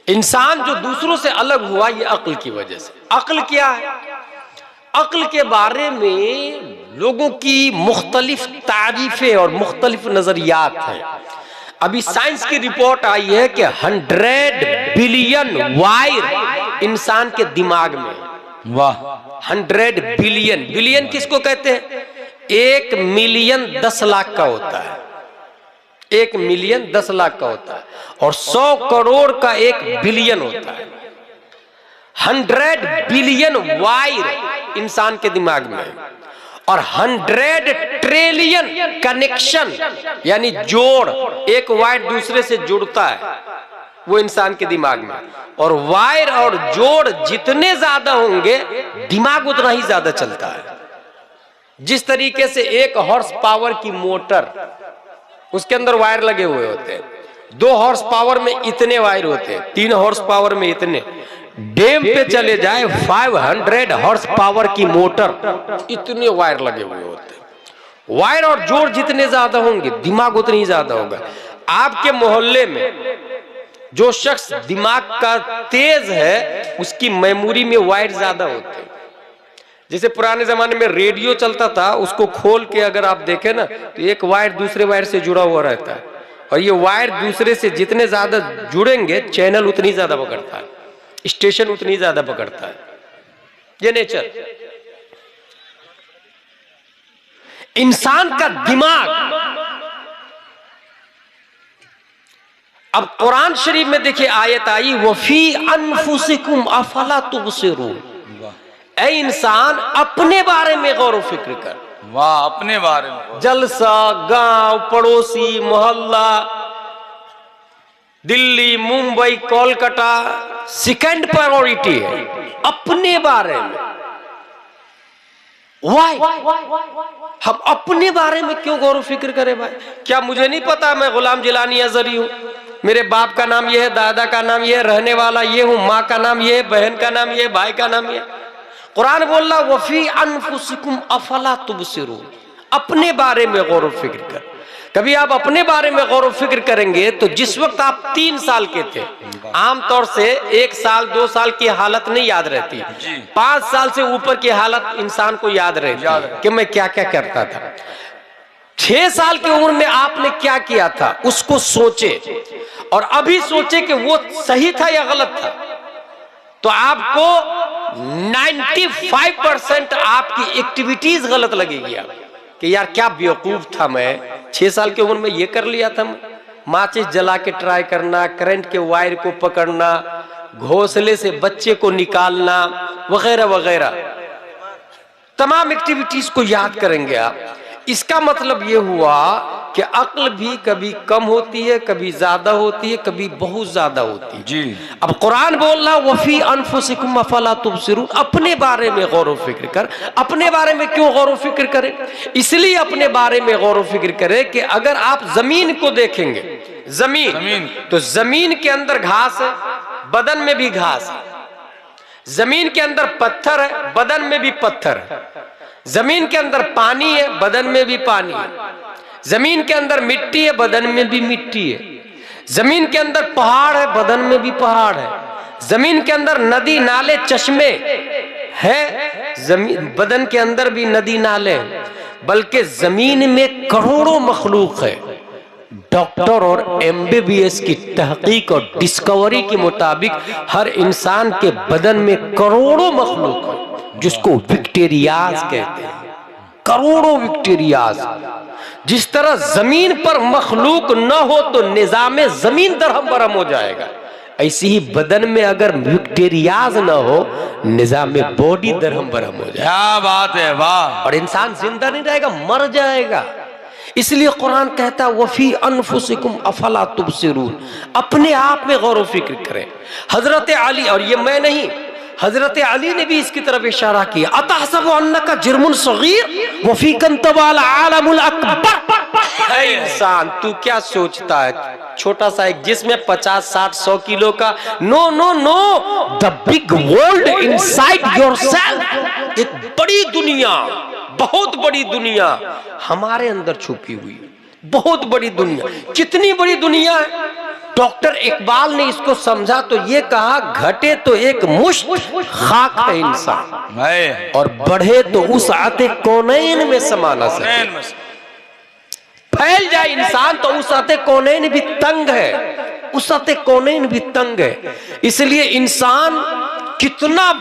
इंसान जो दूसरों से अलग हुआ ये अक्ल की वजह से। अक्ल क्या है? अक्ल के बारे में लोगों की मुख्तलिफ तारीफें और मुख्तलिफ नजरियात हैं। अभी साइंस की रिपोर्ट आई है कि 100 बिलियन वायर इंसान के दिमाग में। वाह। 100 बिलियन, बिलियन किसको कहते हैं? 1 मिलियन 10 लाख का होता है। 1 मिलियन 10 लाख का होता है और 100 करोड़ का 1 बिलियन होता है। 100 बिलियन वायर इंसान के दिमाग में और 100 ट्रिलियन कनेक्शन यानी जोड़, एक वायर दूसरे से जुड़ता है वो इंसान के दिमाग में। और वायर और जोड़ जितने ज्यादा होंगे दिमाग उतना ही ज्यादा चलता है। जिस तरीके से 1 हॉर्स पावर की मोटर, उसके अंदर वायर लगे हुए होते हैं। 2 हॉर्स पावर में इतने वायर होते हैं, 3 हॉर्स पावर में इतने। डैम पे चले जाए 500 हॉर्स पावर की मोटर, इतने वायर लगे हुए होते हैं। वायर और जोड़ जितने ज्यादा होंगे दिमाग उतनी ही ज्यादा होगा। आपके मोहल्ले में जो शख्स दिमाग का तेज है उसकी मेमोरी में वायर ज्यादा होते हैं। जैसे पुराने जमाने में रेडियो चलता था, उसको खोल के अगर आप देखें ना तो एक वायर दूसरे वायर से जुड़ा हुआ रहता है और ये वायर दूसरे से जितने ज्यादा जुड़ेंगे चैनल उतनी ज्यादा पकड़ता है, स्टेशन उतनी ज्यादा पकड़ता है। ये नेचर। इंसान का दिमाग। अब कुरान शरीफ में देखिए आयत आई, वफी अनफुसिकुम अफला तुबसिरून। ऐ इंसान अपने बारे में गौर फिक्र कर। वाह, अपने बारे में। जलसा, गांव, पड़ोसी, मोहल्ला, दिल्ली, मुंबई, कोलकाता सेकंड प्रायोरिटी है अपने बारे में। वाई हम अपने बारे में क्यों गौर फिक्र करें भाई? क्या मुझे नहीं पता मैं गुलाम जिलानी अजहरी हूं, मेरे बाप का नाम ये है, दादा का नाम ये है, रहने वाला ये हूं, माँ का नाम ये है, बहन का नाम ये है, भाई का नाम ये है। कुरान बोल रहा वफी अनफुसिकुम अफला तुबसिरून। अपने बारे में गौर फिक्र कर। कभी आप अपने बारे में गौर फिक्र करेंगे तो जिस वक्त आप 3 साल के थे, आमतौर से 1 साल 2 साल की हालत नहीं याद रहती, 5 साल से ऊपर की हालत इंसान को याद रहती है कि मैं क्या क्या करता था। 6 साल की उम्र में आपने क्या किया था उसको सोचे और अभी सोचे कि वो सही था या गलत था, तो आपको 95% आपकी एक्टिविटीज गलत लगेगी। आप कि यार क्या बेवकूफ था मैं, 6 साल की उम्र में ये कर लिया था। माचिस जला के ट्राई करना, करंट के वायर को पकड़ना, घोंसले से बच्चे को निकालना वगैरह वगैरह तमाम एक्टिविटीज को याद करेंगे आप। इसका मतलब ये हुआ कि अक्ल भी कभी कम होती है, कभी ज्यादा होती है, कभी बहुत ज्यादा होती है जी। अब कुरान बोल रहा वफी अनफुसिकुम अफला तुबसिरून। अपने बारे में गौर व फिक्र कर। अपने बारे में क्यों गौर व फिक्र करें? इसलिए अपने बारे में गौर व फिक्र करें कि अगर आप जमीन को देखेंगे, जमीन तो जमीन के अंदर घास है, बदन में भी घास है। जमीन के अंदर पत्थर है, बदन में भी पत्थर है। जमीन के अंदर पानी है, बदन में भी पानी है। जमीन के अंदर मिट्टी है, बदन में भी मिट्टी है। जमीन के अंदर पहाड़ है, बदन में भी पहाड़ है। जमीन के अंदर नदी नाले चश्मे है, जमीन बदन के अंदर भी नदी नाले हैं। बल्कि जमीन में करोड़ों मखलूक है। डॉक्टर और MBBS की तहकीक और डिस्कवरी के मुताबिक हर इंसान के बदन में करोड़ों मखलूक है, जिसको बैक्टीरियाज कहते हैं। करोड़ों बैक्टीरियाज। जिस तरह जमीन पर मखलूक न हो तो निजाम जमीन दरहम बरहम हो जाएगा, ऐसे ही बदन में अगर बैक्टीरियाज न हो निजाम बॉडी दरहम बरहम हो जाएगा। क्या बात है, वाह। और इंसान जिंदा नहीं रहेगा, मर जाएगा। इसलिए कुरान कहता है वफी अनफुसिकुम अफला तुबसिरून। अपने आप में गौर व फिक्र करें। हजरत अली, और ये मैं नहीं, हजरत अली ने भी इसकी तरफ इशारा किया, अतहसबु अन्नका जुर्मुन सगीर वफीकन तबाल आलमुल अकबर। इंसान तू क्या सोचता है, छोटा सा एक जिसमें 50, 60, 100 किलो का? No no no, the big world inside yourself. एक बड़ी दुनिया, बहुत बड़ी दुनिया हमारे अंदर छुपी हुई है। बहुत बड़ी दुनिया। कितनी बड़ी दुनिया है? डॉक्टर इकबाल ने इसको समझा तो ये कहा, घटे तो एक मुश्त खाक है इंसान, है और बढ़े तो उस आते कौनैन में समा न सके। फैल जाए इंसान तो उस आते कौनैन भी तंग है, उस आते कौनैन भी तंग है। इसलिए इंसान कितना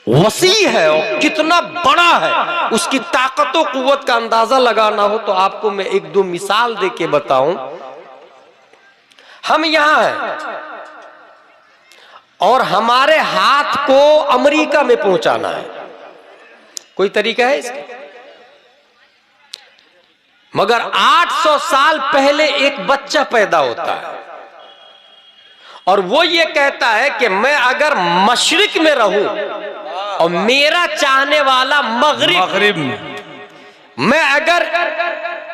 वसी है और कितना बड़ा है, उसकी ताकत और कुव्वत का अंदाजा लगाना हो तो आपको मैं एक दो मिसाल दे के बताऊं। हम यहां हैं और हमारे हाथ को अमेरिका में पहुंचाना है, कोई तरीका है इसका? मगर 800 साल पहले एक बच्चा पैदा होता है और वो ये कहता है कि मैं अगर मशरिक में रहूं और मेरा चाहने वाला मगरिब में, मैं अगर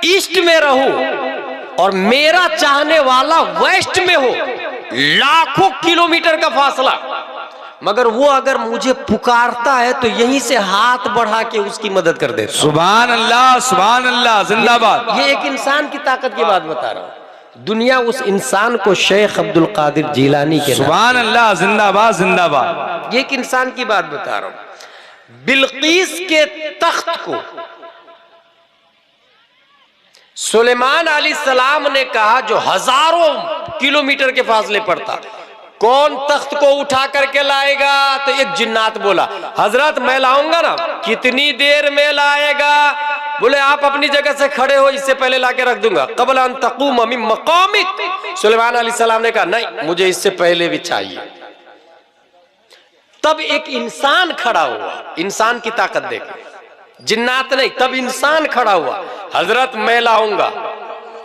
ईस्ट में रहूं और मेरा चाहने वाला वेस्ट में हो, लाखों किलोमीटर का फासला, मगर वो अगर मुझे पुकारता है तो यहीं से हाथ बढ़ा के उसकी मदद कर देता। सुभान अल्लाह जिंदाबाद। ये एक इंसान की ताकत की बात बता रहा हूं। दुनिया उस इंसान को शेख अब्दुल कादिर जिलानी के, सुभान अल्लाह जिंदाबाद जिंदाबाद। ये एक इंसान की बात बता रहा हूं। बिल्कीस के तख्त को सुलेमान अलैहिस्सलाम ने कहा, जो हजारों किलोमीटर के फासले पर था, कौन तख्त को उठा करके लाएगा? तो एक जिन्नात बोला, हजरत मैं लाऊंगा ना। कितनी देर में लाएगा? बोले आप अपनी जगह से खड़े हो, इससे पहले लाके रख दूंगा। क़ब्ल अन तक़ूम मिन मक़ामिक। सुलेमान अलैहिस्सलाम ने कहा नहीं, मुझे इससे पहले भी चाहिए। तब एक इंसान खड़ा हुआ, इंसान की ताकत देखे, जिन्नात नहीं, तब इंसान खड़ा हुआ, हजरत मैं लाऊंगा।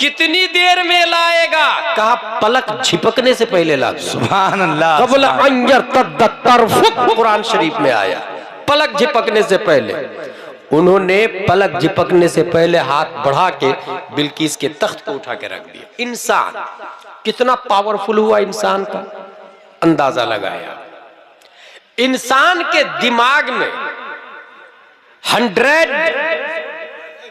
कितनी देर में लाएगा? कहा पलक झिपकने से पहले ला। सुभान अल्लाह। क़ब्ल अन यर्तद्द तरफ़ुक, कुरान शरीफ में आया, पलक झिपकने से पहले। उन्होंने पलक झिपकने से पहले हाथ बढ़ा के बिल्कीस के तख्त को उठा के रख दिया। इंसान कितना पावरफुल हुआ, इंसान का अंदाजा लगाया। इंसान के दिमाग में 100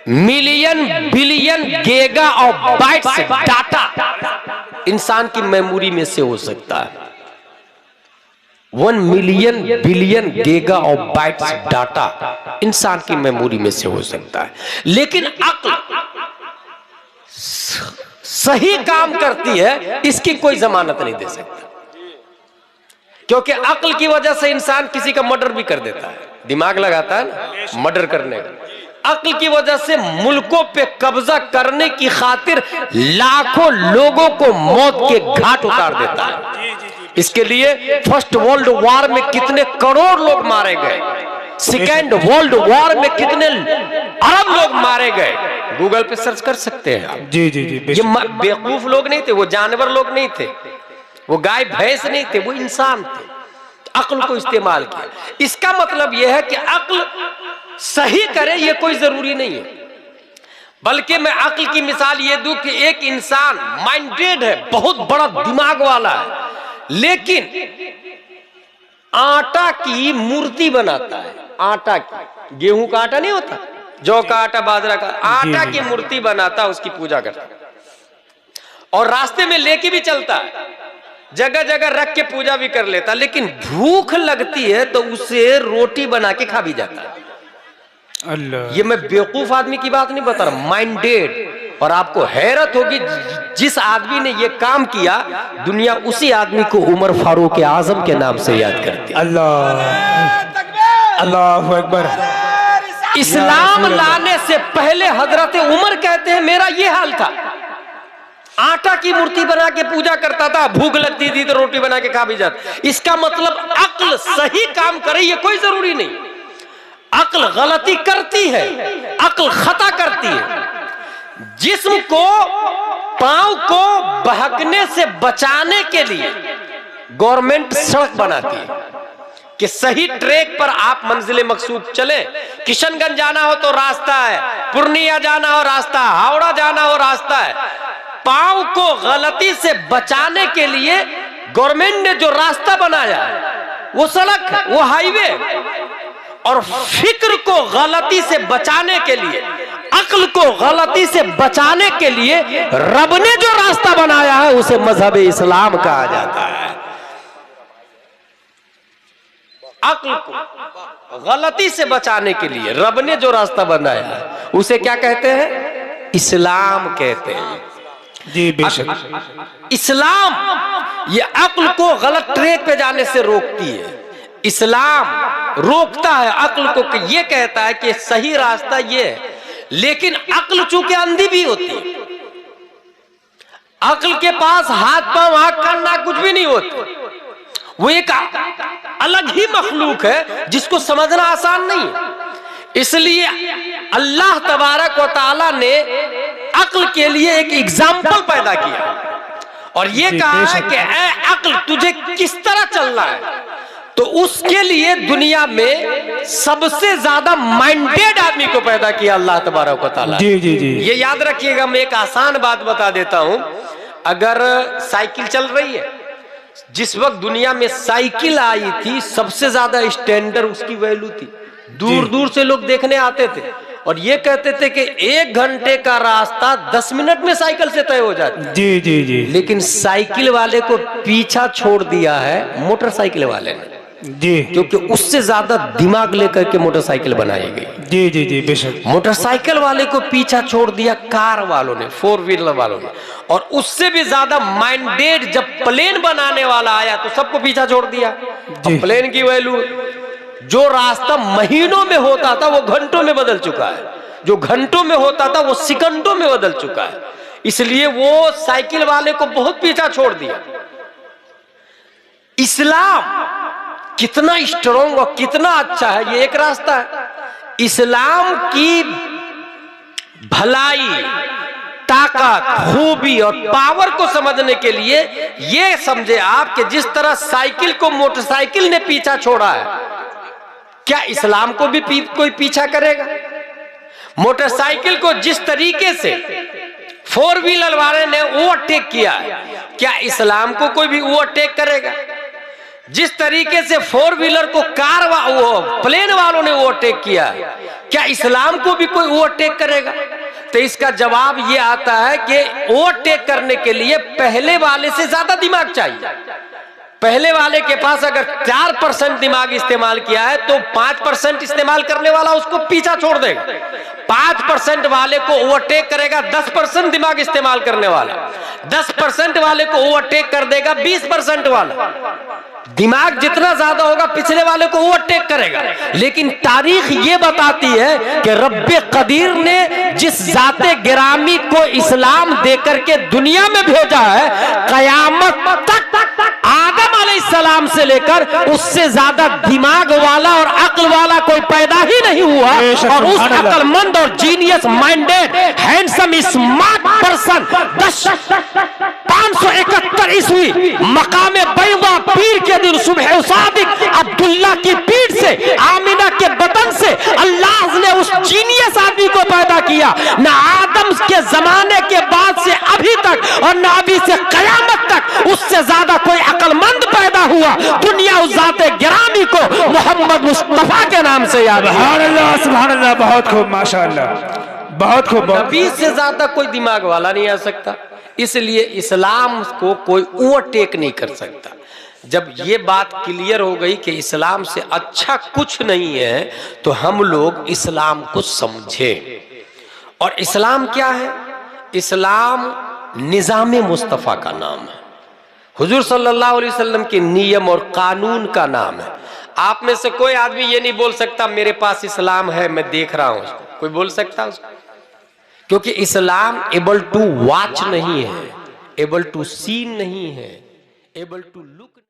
मिलियन बिलियन गीगा और बाइट्स डाटा इंसान की मेमोरी में से हो सकता है। 1 मिलियन बिलियन गीगा और बाइट्स डाटा इंसान की मेमोरी में से हो सकता है। लेकिन अक्ल सही काम करती है, इसकी कोई जमानत नहीं दे सकता, क्योंकि अक्ल की वजह से इंसान किसी का मर्डर भी कर देता है। दिमाग लगाता है ना मर्डर करने का। अक्ल की वजह से मुल्कों पे कब्जा करने की खातिर लाखों लोगों को मौत के घाट उतार देता है। इसके लिए फर्स्ट वर्ल्ड वॉर में कितने करोड़ लोग मारे गए, सेकेंड वर्ल्ड वॉर में कितने अरब लोग मारे गए, गूगल पे सर्च कर सकते हैं आप। जी जी जी। ये बेवकूफ लोग नहीं थे, वो जानवर लोग नहीं थे, वो गाय भैंस नहीं थे, वो इंसान थे। अक्ल को इस्तेमाल किया। इसका मतलब यह है कि अक्ल सही करे ये कोई जरूरी नहीं है, बल्कि मैं अक्ल की मिसाल ये दूं कि एक इंसान माइंडेड है, बहुत बड़ा दिमाग वाला है, लेकिन आटा की मूर्ति बनाता है। आटा की, गेहूं का आटा नहीं होता, जौ का आटा, बाजरा का आटा की मूर्ति बनाता, उसकी पूजा करता और रास्ते में लेके भी चलता है, जगह जगह रख के पूजा भी कर लेता, लेकिन भूख लगती है तो उसे रोटी बना के खा भी जाता है। अल्लाह। ये मैं बेवकूफ आदमी की बात नहीं बता रहा, माइंडेड। और आपको हैरत होगी, जिस आदमी ने ये काम किया, दुनिया उसी आदमी को उमर फारूक आजम के नाम से याद करती है। अल्लाह अकबर। इस्लाम लाने से पहले हजरत उमर कहते हैं मेरा ये हाल था, आटा की मूर्ति बना के पूजा करता था, भूख लगती थी तो रोटी बना के खा भी जाता। इसका मतलब अक्ल सही काम करे ये कोई जरूरी नहीं। अक्ल गलती करती है, अक्ल खता करती है। जिस्म को, पांव को बहकने से बचाने के लिए गवर्नमेंट सड़क बनाती है कि सही ट्रैक पर आप मंजिल मकसूद चले। किशनगंज जाना हो तो रास्ता है, पूर्णिया जाना हो रास्ता, हावड़ा जाना हो रास्ता है। पांव को गलती से बचाने के लिए गवर्नमेंट ने जो रास्ता बनाया वो सड़क, वो हाईवे, और फिक्र को गलती से बचाने के लिए अक्ल को गलती से बचाने के लिए रब ने जो रास्ता बनाया है उसे मजहब इस्लाम कहा जाता है। अक्ल को गलती से बचाने के लिए रब ने जो रास्ता बनाया है उसे क्या कहते हैं? इस्लाम कहते हैं। जी बेशक। इस्लाम ये अक्ल को गलत ट्रैक पे जाने से रोकती है। इस्लाम रोकता है अक्ल को, कि ये कहता है कि सही रास्ता ये है, लेकिन अक्ल चूंकि अंधी भी होती है, अक्ल के पास हाथ पांव आंख कान नाक कुछ भी नहीं होते, वो एक अलग ही मखलूक है जिसको समझना आसान नहीं है। इसलिए अल्लाह तबारक व तआला ने अक्ल के लिए एक एग्जाम्पल पैदा किया और ये कहा है कि ऐ अक्ल तुझे किस तरह चलना है। तो उसके लिए दुनिया में सबसे ज्यादा माइंडेड आदमी को पैदा किया अल्लाह तबारक व तआला। जी जी जी। ये याद रखिएगा, मैं एक आसान बात बता देता हूं। अगर साइकिल चल रही है, जिस वक्त दुनिया में साइकिल आई थी सबसे ज्यादा स्टैंडर्ड उसकी वैल्यू थी। दूर दूर से लोग देखने आते थे और ये कहते थे कि 1 घंटे का रास्ता 10 मिनट में साइकिल से तय हो जाता है। जी जी जी। लेकिन साइकिल वाले को पीछा छोड़ दिया है मोटरसाइकिल वाले ने, जी, क्योंकि उससे ज्यादा दिमाग लेकर के मोटरसाइकिल बनाई गई। जी जी जी बेशक। मोटरसाइकिल वाले को पीछा छोड़ दिया कार वालों ने, 4 व्हीलर वालों ने, और उससे भी ज्यादा माइंडेड जब प्लेन बनाने वाला आया तो सबको पीछा छोड़ दिया। प्लेन की वैल्यू, जो रास्ता महीनों में होता था वो घंटों में बदल चुका है, जो घंटों में होता था वो सेकंडों में बदल चुका है। इसलिए वो साइकिल वाले को बहुत पीछा छोड़ दिया। इस्लाम कितना स्ट्रॉन्ग और कितना अच्छा है, ये एक रास्ता है। इस्लाम की भलाई, ताकत, खूबी और पावर को समझने के लिए ये समझे आप कि जिस तरह साइकिल को मोटरसाइकिल ने पीछा छोड़ा है, क्या इस्लाम को भी कोई पीछा करेगा? मोटरसाइकिल को जिस तरीके से 4 व्हीलर वाले ने ओवरटेक किया है, क्या इस्लाम को कोई भी ओवरटेक करेगा? जिस तरीके से 4 व्हीलर को प्लेन वालों ने ओवरटेक किया, क्या इस्लाम को भी कोई ओवरटेक करेगा? तो इसका जवाब ये आता है कि ओवरटेक करने के लिए पहले वाले से ज्यादा दिमाग चाहिए। पहले वाले के पास अगर 4% दिमाग इस्तेमाल किया है तो 5% इस्तेमाल करने वाला उसको पीछा छोड़ देगा। 5% वाले को ओवरटेक करेगा 10% दिमाग इस्तेमाल करने वाला, 10% वाले को ओवरटेक कर देगा 20% वाला। दिमाग जितना ज्यादा होगा पिछले वाले को ओवरटेक करेगा। लेकिन तारीख ये बताती है कि रब्बे कदीर ने जिस जाते गिरामी को इस्लाम देकर के दुनिया में भेजा है, कयामत तक आदम अलैहिस्सलाम से लेकर उससे ज्यादा दिमाग वाला और अक्ल वाला कोई पैदा ही नहीं हुआ। और उस अक्लमंद और genius minded handsome smart person 571 ईस्वी मकामे बैदा पीर के दिन सुबह सादिक अब्दुल्ला की पीठ से, आमिना के बदन से अल्लाह ने उस जीनियस आदमी को पैदा किया। न आदम के जमाने के बाद से अभी तक और न अभी से कयामत तक उससे ज्यादा कोई अक्लमंद पैदा हुआ। दुनिया उस जाते गिरामी को मोहम्मद मुस्तफा के नाम से याद है। सुभान अल्लाह, बहुत खूब, माशाअल्लाह, बहुत खूब। नबी से ज्यादा कोई दिमाग वाला नहीं आ सकता, इसलिए इस्लाम को कोई ओवरटेक नहीं कर सकता। जब ये बात क्लियर हो गई कि इस्लाम से अच्छा कुछ नहीं है, तो हम लोग इस्लाम को समझे। और इस्लाम क्या है? इस्लाम निज़ाम मुस्तफ़ा का नाम है, हुजूर सल्लल्लाहु अलैहि वसल्लम के नियम और कानून का नाम है। आप में से कोई आदमी ये नहीं बोल सकता मेरे पास इस्लाम है, मैं देख रहा हूं उसको। कोई बोल सकता उसको? क्योंकि इस्लाम एबल टू वॉच नहीं है, एबल टू सी नहीं है, एबल टू लुक